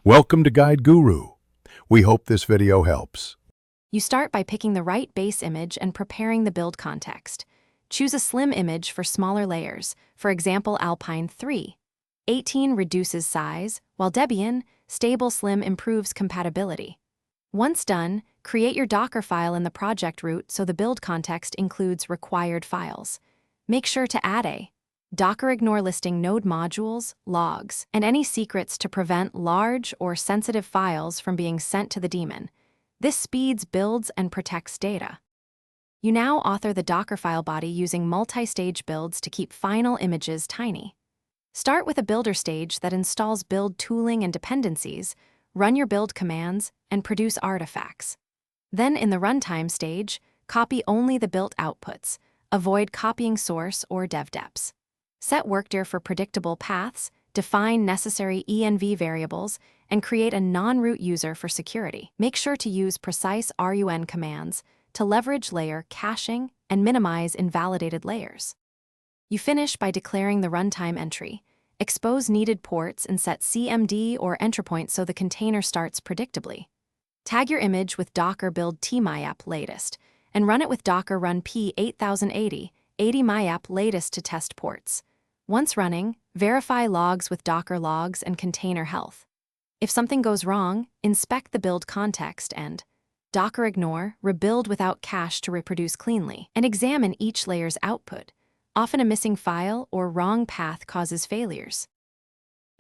Welcome to Guide Guru. We hope this video helps. You start by picking the right base image and preparing the build context. Choose a slim image for smaller layers, for example Alpine 3. 18 reduces size, while Debian, stable slim improves compatibility. Once done, create your Dockerfile in the project root so the build context includes required files. Make sure to add a Docker ignore listing node modules, logs, and any secrets to prevent large or sensitive files from being sent to the daemon. This speeds builds and protects data. You now author the Dockerfile body using multi-stage builds to keep final images tiny. Start with a builder stage that installs build tooling and dependencies, run your build commands, and produce artifacts. Then in the runtime stage, copy only the built outputs. Avoid copying source or devdeps. Set workdir for predictable paths, define necessary env variables, and create a non-root user for security. Make sure to use precise run commands to leverage layer caching and minimize invalidated layers. You finish by declaring the runtime entry. Expose needed ports and set CMD or entry point so the container starts predictably. Tag your image with docker build tmyapp latest and run it with docker run p8080 80myapp latest to test ports. Once running, verify logs with docker logs and container health. If something goes wrong, inspect the build context and docker ignore, rebuild without cache to reproduce cleanly, and examine each layer's output. Often a missing file or wrong path causes failures.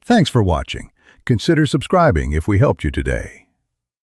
Thanks for watching. Consider subscribing if we helped you today.